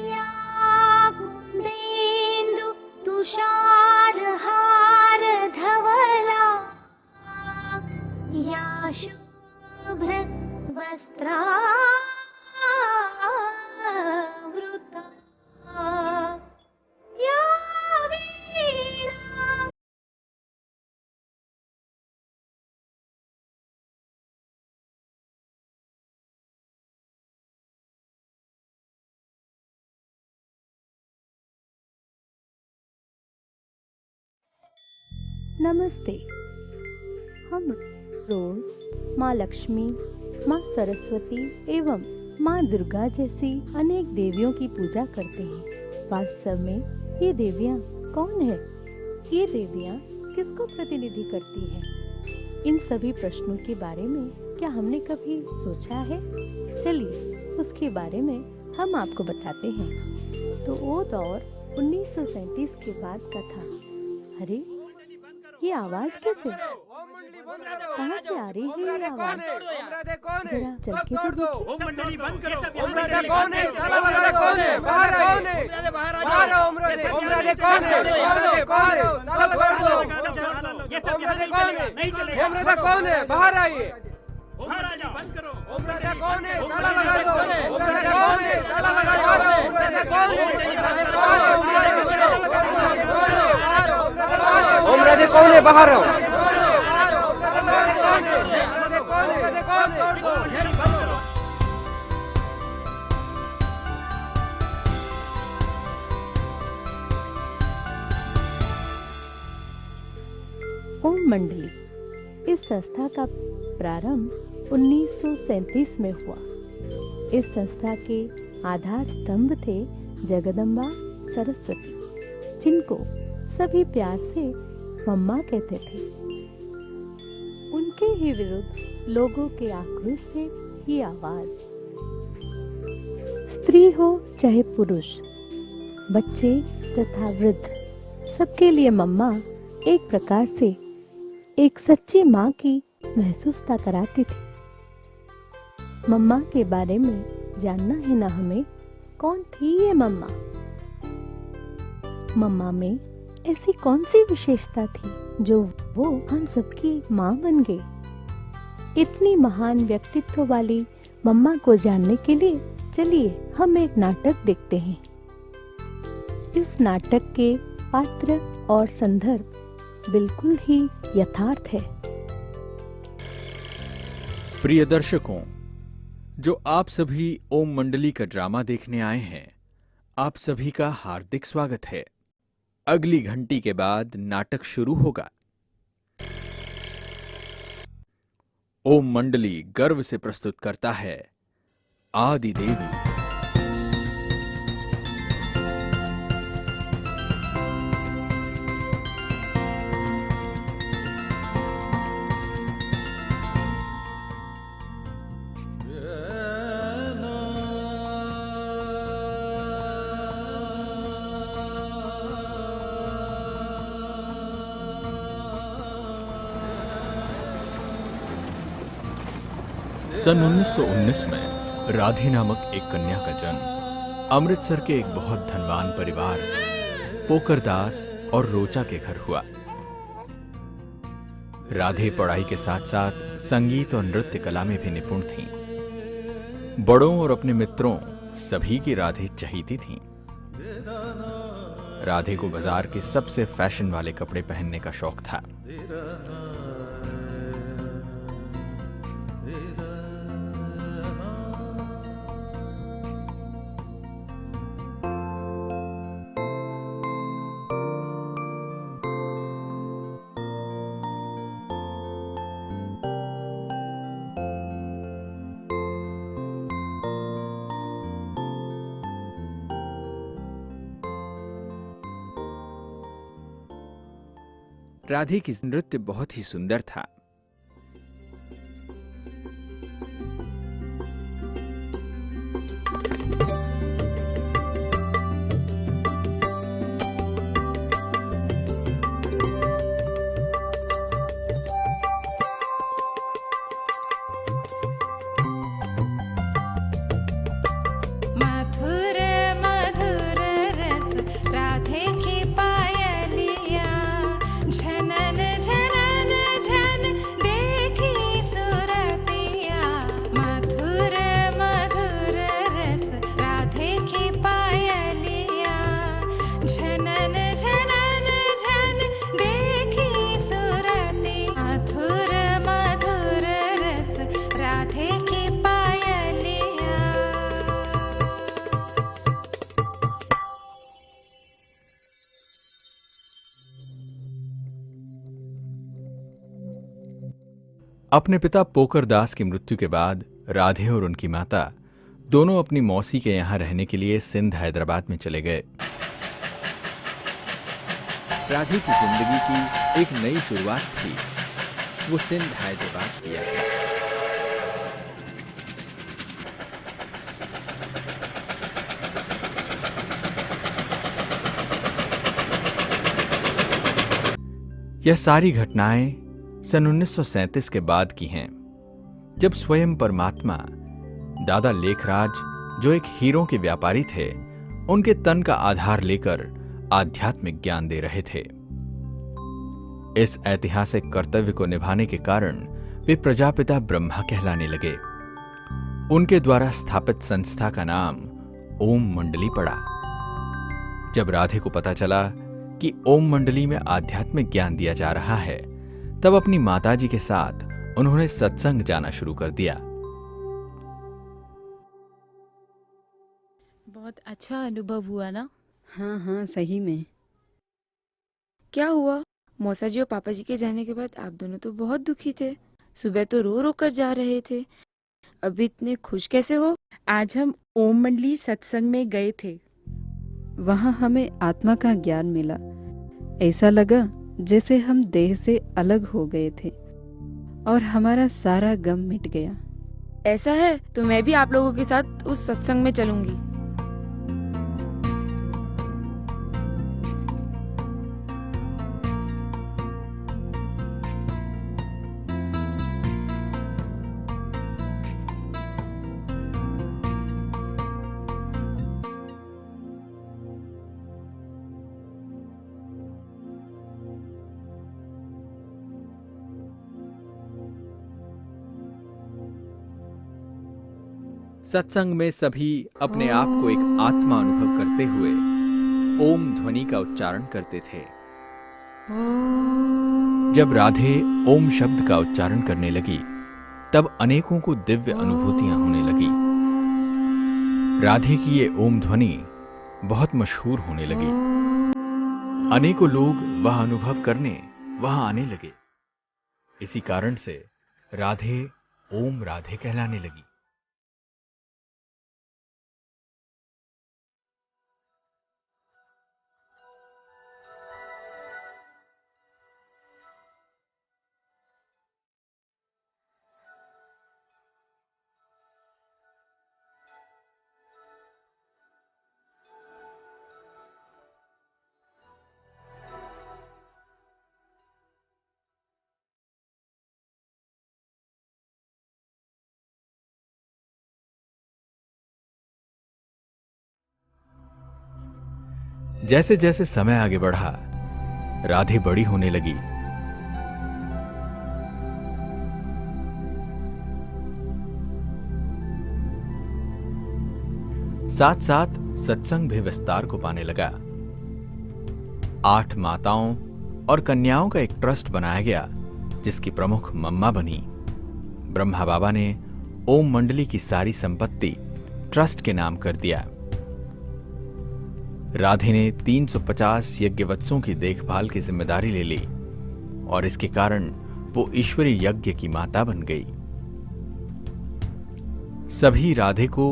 या कुन्देन्दु तुषारहार धवला या शुभ्रवस्त्रावृता या वीणा। नमस्ते। हम रोज माँ लक्ष्मी, माँ सरस्वती एवं माँ दुर्गा जैसी अनेक देवियों की पूजा करते हैं। वास्तव में ये देवियाँ कौन है? ये देवियाँ किसको प्रतिनिधि करती हैं? इन सभी प्रश्नों के बारे में क्या हमने कभी सोचा है? चलिए उसके बारे में हम आपको बताते हैं। तो वो दौर 1937 के बाद का था। अरे ये आवाज कैसे? कहाँ से आ रही है ये आवाज? जरा चल के तो देखो। ओम मंडली बंद करो। ओम राजा कौन है? ताला लगा कौन है? बाहर कौन है? बाहर आओ ओम राजा। ओम राजा कौन है? बाहर आओ, ताला लगा दो। ये सब ओम राजा कौन है? नहीं चलेगा। ओम राजा कौन है? बाहर आइए। ओम राजा बंद करो। ओम राजा कौन है? ताला लगा दो। ओम राजा कौन है? ताला लगा दो। ओम राजा कौन है? ओम राजा कौन है? बाहर आओ। ओम मंडली इस संस्था का प्रारंभ 1937 में हुआ। इस संस्था के आधार स्तंभ थे जगदम्बा सरस्वती, जिनको सभी प्यार से मम्मा कहते थे। उनके ही विरुद्ध लोगों के आक्रोश से ये आवाज, स्त्री हो चाहे पुरुष, बच्चे तथा वृद्ध, सबके लिए मम्मा एक प्रकार से एक सच्ची माँ की महसूसता कराती थी। मम्मा के बारे में जानना है ना हमें? कौन थी ये मम्मा? मम्मा में ऐसी कौन सी विशेषता थी जो वो हम सबकी माँ बन गई? इतनी महान व्यक्तित्व वाली मम्मा को जानने के लिए चलिए हम एक नाटक देखते हैं। इस नाटक के पात्र और संदर्भ बिल्कुल ही यथार्थ है। प्रिय दर्शकों, जो आप सभी ओम मंडली का ड्रामा देखने आए हैं, आप सभी का हार्दिक स्वागत है। अगली घंटी के बाद नाटक शुरू होगा। ओम मंडली गर्व से प्रस्तुत करता है आदि देवी। सन 1919 में राधे नामक एक कन्या का जन्म अमृतसर के एक बहुत धनवान परिवार पोकरदास और रोचा के घर हुआ। राधे पढ़ाई के साथ साथ संगीत और नृत्य कला में भी निपुण थीं। बड़ों और अपने मित्रों सभी की राधे चहीती थीं। राधे को बाजार के सबसे फैशन वाले कपड़े पहनने का शौक था। राधे की नृत्य बहुत ही सुंदर था। अपने पिता पोकर दास की मृत्यु के बाद राधे और उनकी माता दोनों अपनी मौसी के यहां रहने के लिए सिंध हैदराबाद में चले गए। राधे की जिंदगी की एक नई शुरुआत थी। वो सिंध हैदराबाद की यात्रा। यह सारी घटनाएं सन 1937 के बाद की हैं, जब स्वयं परमात्मा दादा लेखराज, जो एक हीरों के व्यापारी थे, उनके तन का आधार लेकर आध्यात्मिक ज्ञान दे रहे थे। इस ऐतिहासिक कर्तव्य को निभाने के कारण वे प्रजापिता ब्रह्मा कहलाने लगे। उनके द्वारा स्थापित संस्था का नाम ओम मंडली पड़ा। जब राधे को पता चला कि ओम मंडली में आध्यात्मिक ज्ञान दिया जा रहा है, तब अपनी माताजी के साथ उन्होंने सत्संग जाना शुरू कर दिया। बहुत अच्छा अनुभव हुआ ना? हाँ हाँ, सही में। क्या हुआ? मौसा जी और पापा जी के जाने के बाद आप दोनों तो बहुत दुखी थे। सुबह तो रो रो कर जा रहे थे, अभी इतने खुश कैसे हो? आज हम ओम मंडली सत्संग में गए थे। वहाँ हमें आत्मा का ज्ञान मिला। ऐसा लगा जैसे हम देह से अलग हो गए थे और हमारा सारा गम मिट गया। ऐसा है तो मैं भी आप लोगों के साथ उस सत्संग में चलूंगी। सत्संग में सभी अपने आप को एक आत्मा अनुभव करते हुए ओम ध्वनि का उच्चारण करते थे। जब राधे ओम शब्द का उच्चारण करने लगी, तब अनेकों को दिव्य अनुभूतियां होने लगी। राधे की ये ओम ध्वनि बहुत मशहूर होने लगी। अनेकों लोग वह अनुभव करने वहां आने लगे। इसी कारण से राधे ओम राधे कहलाने लगी। जैसे जैसे समय आगे बढ़ा, राधे बड़ी होने लगी। साथ साथ सत्संग भी विस्तार को पाने लगा। 8 माताओं और कन्याओं का एक ट्रस्ट बनाया गया, जिसकी प्रमुख मम्मा बनी। ब्रह्मा बाबा ने ओम मंडली की सारी संपत्ति ट्रस्ट के नाम कर दिया। राधे ने 350 यज्ञवत्सों की देखभाल की जिम्मेदारी ले ली और इसके कारण वो ईश्वरीय यज्ञ की माता बन गई। सभी राधे को,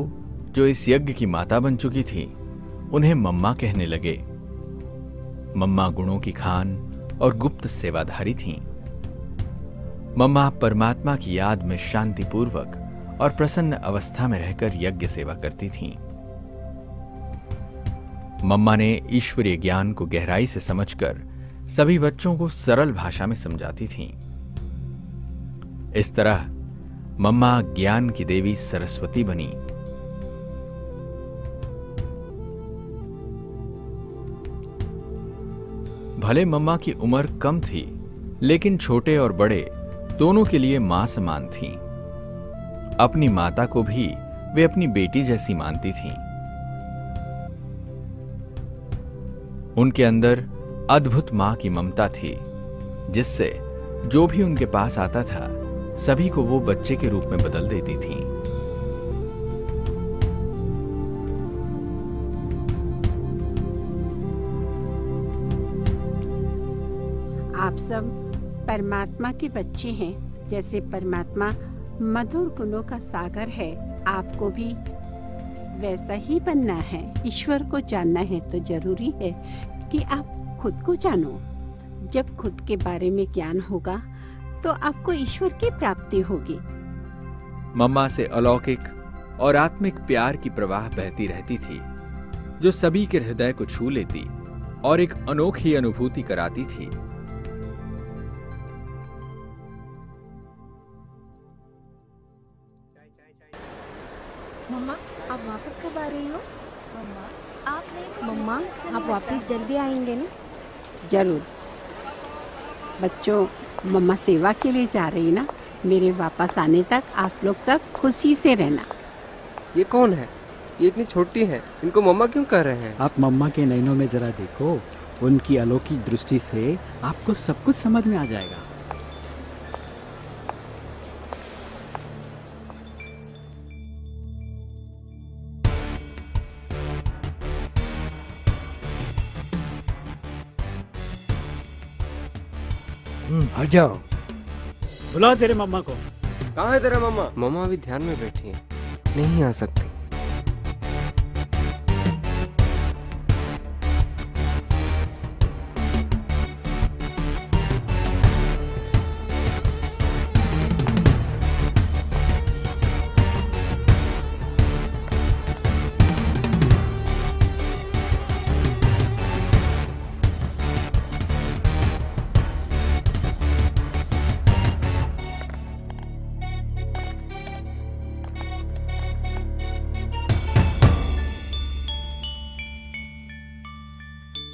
जो इस यज्ञ की माता बन चुकी थी, उन्हें मम्मा कहने लगे। मम्मा गुणों की खान और गुप्त सेवाधारी थीं। मम्मा परमात्मा की याद में शांतिपूर्वक और प्रसन्न अवस्था में रहकर यज्ञ सेवा करती थीं। मम्मा ने ईश्वरीय ज्ञान को गहराई से समझकर सभी बच्चों को सरल भाषा में समझाती थीं। इस तरह मम्मा ज्ञान की देवी सरस्वती बनी। भले मम्मा की उम्र कम थी, लेकिन छोटे और बड़े दोनों के लिए मां समान थीं। अपनी माता को भी वे अपनी बेटी जैसी मानती थीं। उनके अंदर अद्भुत मां की ममता थी, जिससे जो भी उनके पास आता था, सभी को वो बच्चे के रूप में बदल देती थीं। आप सब परमात्मा के बच्चे हैं, जैसे परमात्मा मधुर गुणों का सागर है, आपको भी वैसा ही बनना है। ईश्वर को जानना है तो जरूरी है कि आप खुद को जानो। जब खुद के बारे में ज्ञान होगा तो आपको ईश्वर की प्राप्ति होगी। मम्मा से अलौकिक और आत्मिक प्यार की प्रवाह बहती रहती थी, जो सभी के हृदय को छू लेती और एक अनोखी अनुभूति कराती थी। मम्मा, आप वापस कब आ रही हो? मम्मा, आप वापस जल्दी आएंगे ना? जरूर। बच्चों, मम्मा सेवा के लिए जा रही ना, मेरे वापस आने तक आप लोग सब खुशी से रहना। ये कौन है? ये इतनी छोटी है, इनको मम्मा क्यों कह रहे हैं? आप मम्मा के नैनों में जरा देखो, उनकी अलौकिक दृष्टि से आपको सब कुछ समझ में आ जाएगा। आ जाओ। बुलाओ तेरे मम्मा को। कहाँ है तेरा मम्मा? मम्मा अभी ध्यान में बैठी है, नहीं आ सकती।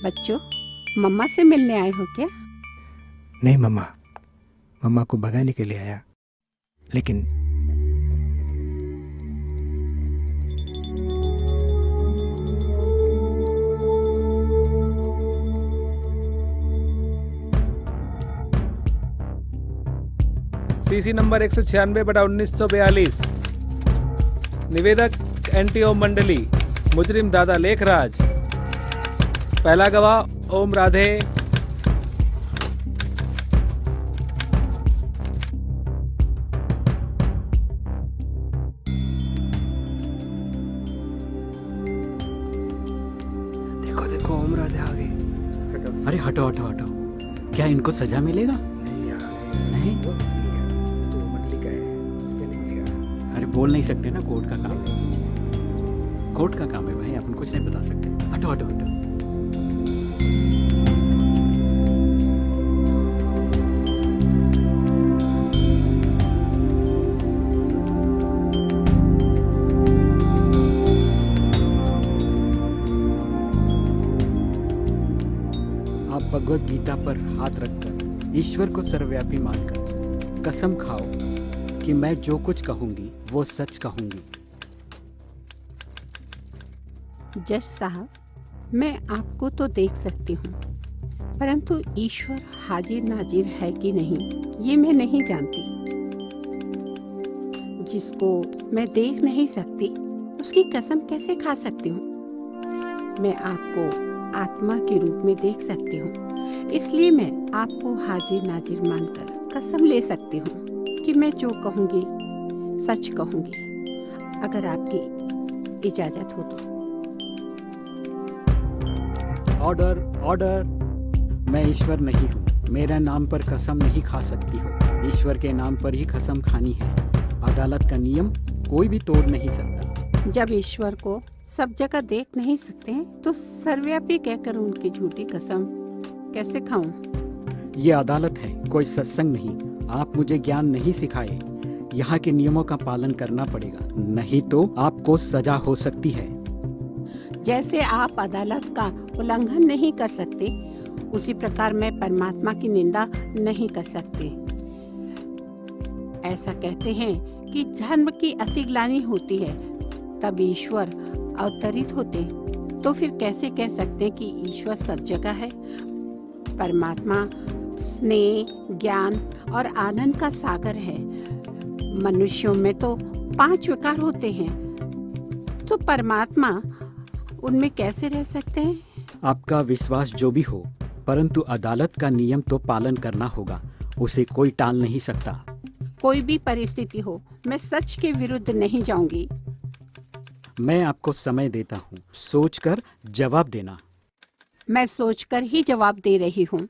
बच्चों, मम्मा से मिलने आए हो क्या? नहीं मम्मा, मम्मा को भगाने के लिए आया, लेकिन सीसी नंबर 196/1942। निवेदक एंटी ओम मंडली, मुजरिम दादा लेखराज। पहला गवाह ओम राधे। देखो देखो ओम राधे आ गई। अरे हटो हटो हटो, क्या इनको सजा मिलेगा? नहीं यार, नहीं? तो मंडली का है, इससे नहीं मिलेगा। अरे बोल नहीं सकते ना, कोर्ट का काम। कोर्ट का काम है भाई, अपन कुछ नहीं बता सकते। हटो हटो हटो। भगवत गीता पर हाथ रखकर ईश्वर को सर्वव्यापी मानकर कसम खाओ कि मैं जो कुछ कहूंगी वो सच कहूंगी। जज साहब, मैं आपको तो देख सकती हूँ, परंतु ईश्वर हाजिर नाजिर है कि नहीं ये मैं नहीं जानती। जिसको मैं देख नहीं सकती उसकी कसम कैसे खा सकती हूँ? मैं आपको आत्मा के रूप में देख सकती हूँ, इसलिए मैं आपको हाजिर नाजिर मानकर कसम ले सकती हूँ कि मैं जो कहूँगी सच कहूँगी, अगर आपकी इजाजत हो तो। Order order. मैं ईश्वर नहीं हूँ, मेरे नाम पर कसम नहीं खा सकती हो। ईश्वर के नाम पर ही कसम खानी है। अदालत का नियम कोई भी तोड़ नहीं सकता। जब ईश्वर को सब जगह देख नहीं सकते हैं तो सर्वव्यापी कहकर उनकी झूठी कसम कैसे खाऊं? ये अदालत है, कोई सत्संग नहीं। आप मुझे ज्ञान नहीं सिखाए, यहाँ के नियमों का पालन करना पड़ेगा, नहीं तो आपको सजा हो सकती है। जैसे आप अदालत का उल्लंघन नहीं कर सकते, उसी प्रकार मैं परमात्मा की निंदा नहीं कर सकती। ऐसा कहते हैं कि धर्म की अतिग्लानि होती है तब ईश्वर अवतरित होते, तो फिर कैसे कह सकते हैं कि ईश्वर सब जगह है? परमात्मा स्नेह, ज्ञान और आनंद का सागर है। मनुष्यों में तो 5 विकार होते हैं, तो परमात्मा उनमें कैसे रह सकते हैं? आपका विश्वास जो भी हो, परंतु अदालत का नियम तो पालन करना होगा, उसे कोई टाल नहीं सकता। कोई भी परिस्थिति हो, मैं सच के विरुद्ध नहीं जाऊंगी। मैं आपको समय देता हूँ, सोचकर जवाब देना। मैं सोचकर ही जवाब दे रही हूँ।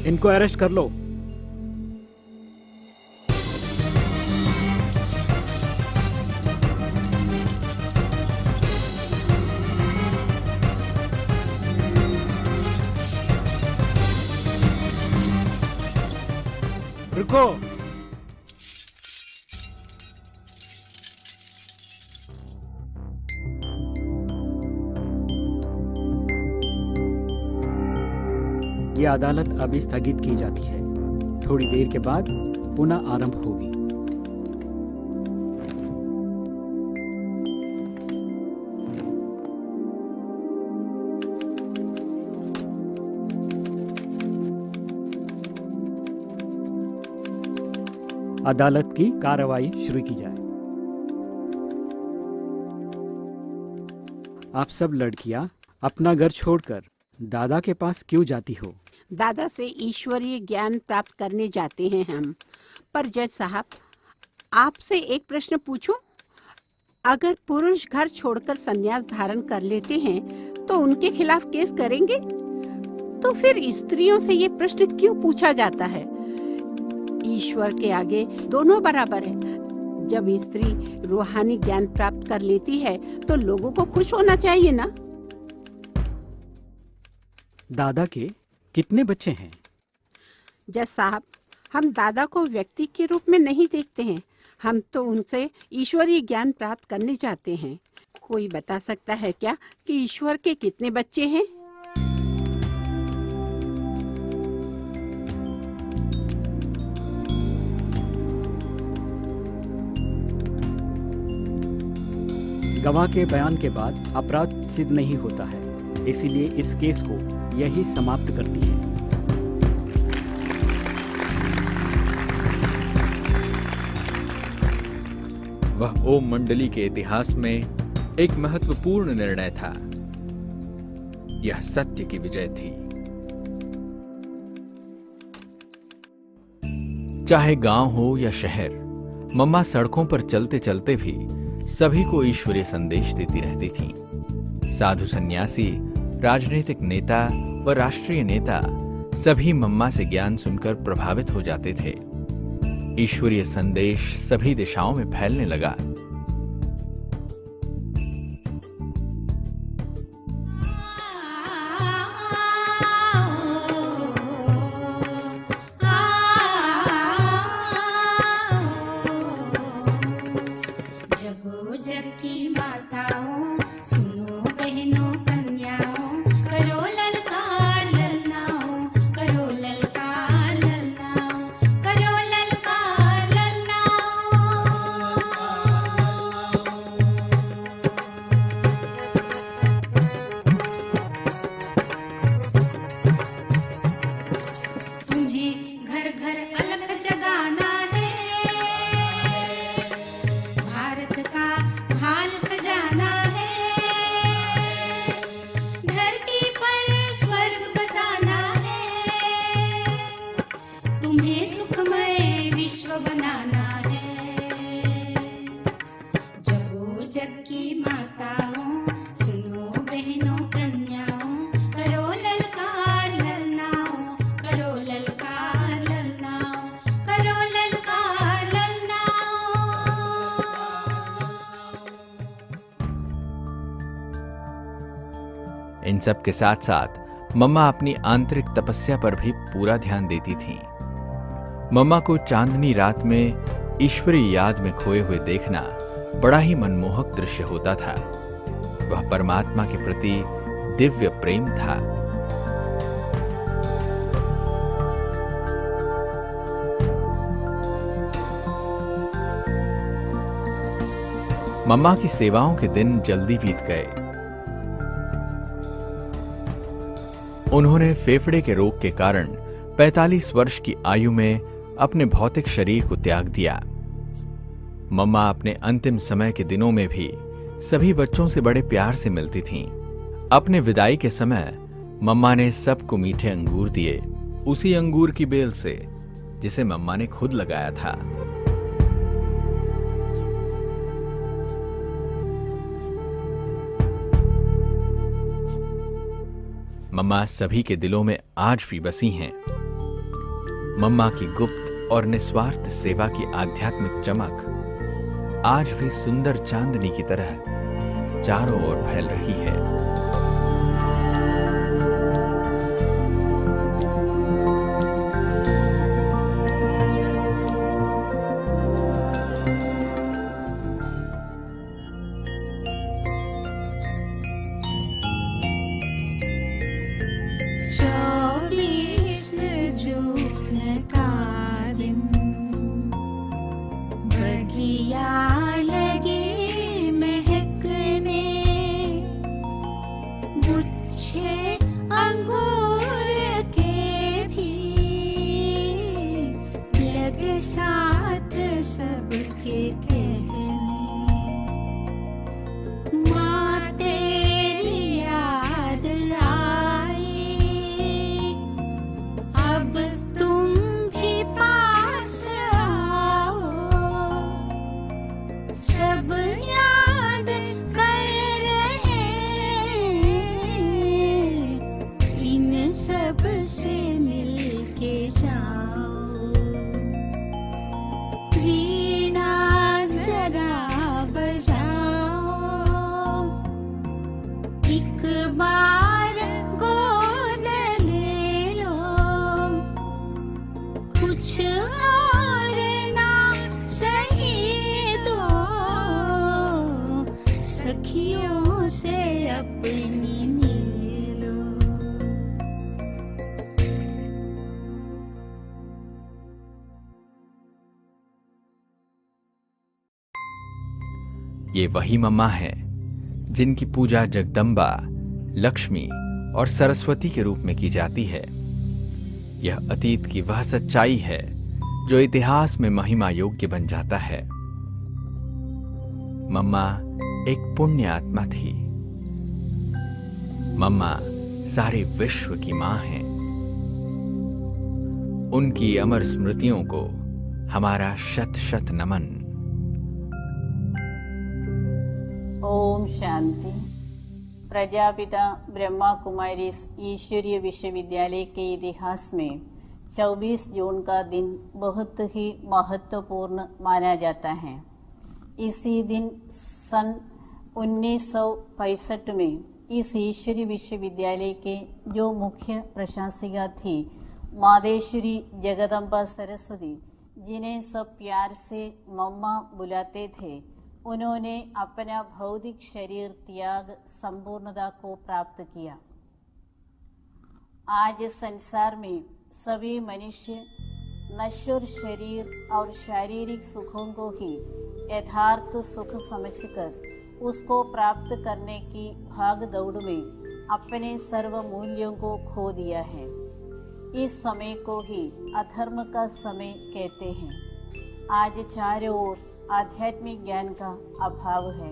इनको अरेस्ट कर लो। रुको। ये अदालत अभी स्थगित की जाती है। थोड़ी देर के बाद पुनः आरंभ होगी। अदालत की कार्रवाई शुरू की जाए। आप सब लड़कियां अपना घर छोड़कर दादा के पास क्यों जाती हो? दादा से ईश्वरीय ज्ञान प्राप्त करने जाते हैं हम। पर जज साहब, आपसे एक प्रश्न पूछूं? अगर पुरुष घर छोड़कर संन्यास धारण कर लेते हैं तो उनके खिलाफ केस करेंगे? तो फिर स्त्रियों से ये प्रश्न क्यों पूछा जाता है? ईश्वर के आगे दोनों बराबर है। जब स्त्री रूहानी ज्ञान प्राप्त कर लेती है तो लोगों को खुश होना चाहिए ना? दादा के कितने बच्चे हैं? जज साहब, हम दादा को व्यक्ति के रूप में नहीं देखते हैं, हम तो उनसे ईश्वरीय ज्ञान प्राप्त करने चाहते हैं। कोई बता सकता है क्या कि ईश्वर के कितने बच्चे हैं? गवाह के बयान के बाद अपराध सिद्ध नहीं होता है, इसीलिए इस केस को यही समाप्त करती है। वह ओम मंडली के इतिहास में एक महत्वपूर्ण निर्णय था। यह सत्य की विजय थी। चाहे गांव हो या शहर, मम्मा सड़कों पर चलते चलते भी सभी को ईश्वरीय संदेश देती रहती थीं। साधु सन्यासी, राजनीतिक नेता व राष्ट्रीय नेता सभी मम्मा से ज्ञान सुनकर प्रभावित हो जाते थे। ईश्वरीय संदेश सभी दिशाओं में फैलने लगा। जगो जग की माताओं, सुनो बहनों कन्याओं, करो ललकार ललनाओं, करो ललकार ललनाओं, करो ललकार ललनाओं। तुम्हें घर घर अलख जगाना है, भारत का हाल सजाना है, धरती पर स्वर्ग बसाना है, तुम्हें सुखमय विश्व बनाना है। जगो जग की माताओं, सुनो बहनों कन्याओं, करो ललकार ललनाओं, करो ललकार ललनाओं, करो ललकार ललनाओं। इन सब के साथ साथ मम्मा अपनी आंतरिक तपस्या पर भी पूरा ध्यान देती थीं। मम्मा को चांदनी रात में ईश्वरीय याद में खोए हुए देखना बड़ा ही मनमोहक दृश्य होता था। वह परमात्मा के प्रति दिव्य प्रेम था। मम्मा की सेवाओं के दिन जल्दी बीत गए। उन्होंने फेफड़े के रोग के कारण 45 वर्ष की आयु में अपने भौतिक शरीर को त्याग दिया। मम्मा अपने अंतिम समय के दिनों में भी सभी बच्चों से बड़े प्यार से मिलती थीं। अपने विदाई के समय मम्मा ने सबको मीठे अंगूर दिए, उसी अंगूर की बेल से जिसे मम्मा ने खुद लगाया था। मम्मा सभी के दिलों में आज भी बसी हैं। मम्मा की गुप्त और निस्वार्थ सेवा की आध्यात्मिक चमक आज भी सुंदर चांदनी की तरह चारों ओर फैल रही है। साथ सबके कहने, माँ तेरी याद आई, अब तुम भी पास आओ, सब याद कर रहे, इन सब से मिलके जाओ। वीणा जरा बजाओ, एक बार गोद ले लो, कुछ और ना सही दो, सखियों से अपनी मिलो। ये वही मम्मा है जिनकी पूजा जगदम्बा, लक्ष्मी और सरस्वती के रूप में की जाती है। यह अतीत की वह सच्चाई है जो इतिहास में महिमा योग्य बन जाता है। मम्मा एक पुण्य आत्मा थी। मम्मा सारे विश्व की मां है। उनकी अमर स्मृतियों को हमारा शत शत नमन। ओम शांति। प्रजापिता ब्रह्मा कुमारीज ईश्वरीय विश्वविद्यालय के इतिहास में 24 जून का दिन बहुत ही महत्वपूर्ण माना जाता है। इसी दिन सन 1965 में इस ईश्वरीय विश्वविद्यालय के जो मुख्य प्रशासिका थी मादेश्वरी जगदम्बा सरस्वती, जिन्हें सब प्यार से मम्मा बुलाते थे, उन्होंने अपना भौतिक शरीर त्याग संपूर्णता को प्राप्त किया। आज संसार में सभी मनुष्य नश्वर शरीर और शारीरिक सुखों को ही यथार्थ सुख समझकर उसको प्राप्त करने की भाग दौड़ में अपने सर्व मूल्यों को खो दिया है। इस समय को ही अधर्म का समय कहते हैं। आज चारों ओर आध्यात्मिक ज्ञान का अभाव है,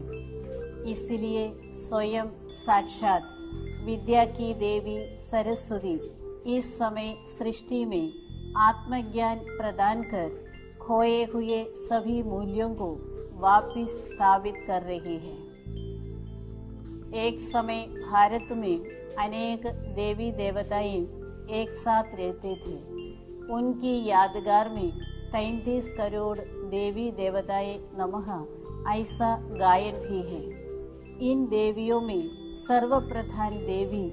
इसलिए स्वयं साक्षात विद्या की देवी सरस्वती इस समय सृष्टि में आत्मज्ञान प्रदान कर खोए हुए सभी मूल्यों को वापस स्थापित कर रही है। एक समय भारत में अनेक देवी देवताएं एक साथ रहते थे। उनकी यादगार में 33 करोड़ देवी देवताएं नमः ऐसा गायन भी है। इन देवियों में सर्वप्रधान देवी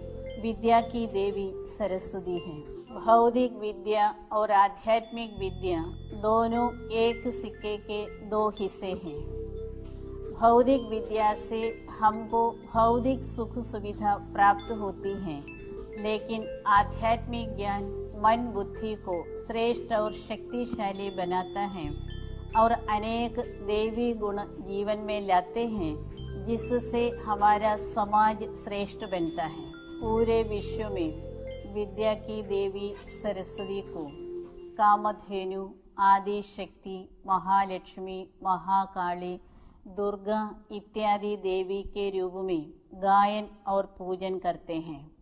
विद्या की देवी सरस्वती है। भौतिक विद्या और आध्यात्मिक विद्या दोनों एक सिक्के के दो हिस्से हैं। भौतिक विद्या से हमको भौतिक सुख सुविधा प्राप्त होती है, लेकिन आध्यात्मिक ज्ञान मन बुद्धि को श्रेष्ठ और शक्तिशाली बनाता है और अनेक देवी गुण जीवन में लाते हैं, जिससे हमारा समाज श्रेष्ठ बनता है। पूरे विश्व में विद्या की देवी सरस्वती को कामधेनु, आदि शक्ति, महालक्ष्मी, महाकाली, दुर्गा इत्यादि देवी के रूप में गायन और पूजन करते हैं।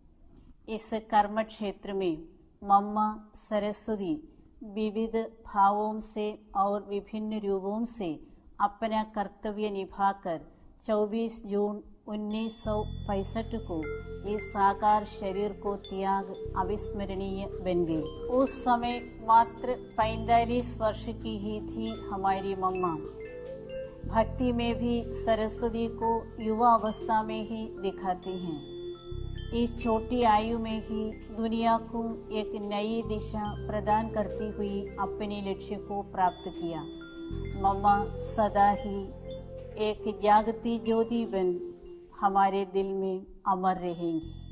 इस कर्म क्षेत्र में मम्मा सरस्वती विविध भावों से और विभिन्न रूपों से अपना कर्तव्य निभाकर 24 जून 1965 को इस साकार शरीर को त्याग अविस्मरणीय बन गए। उस समय मात्र 45 वर्ष की ही थी हमारी मम्मा। भक्ति में भी सरस्वती को युवा अवस्था में ही दिखाती हैं। इस छोटी आयु में ही दुनिया को एक नई दिशा प्रदान करती हुई अपने लक्ष्य को प्राप्त किया। मम्मा सदा ही एक जागती ज्योति बन हमारे दिल में अमर रहेंगी।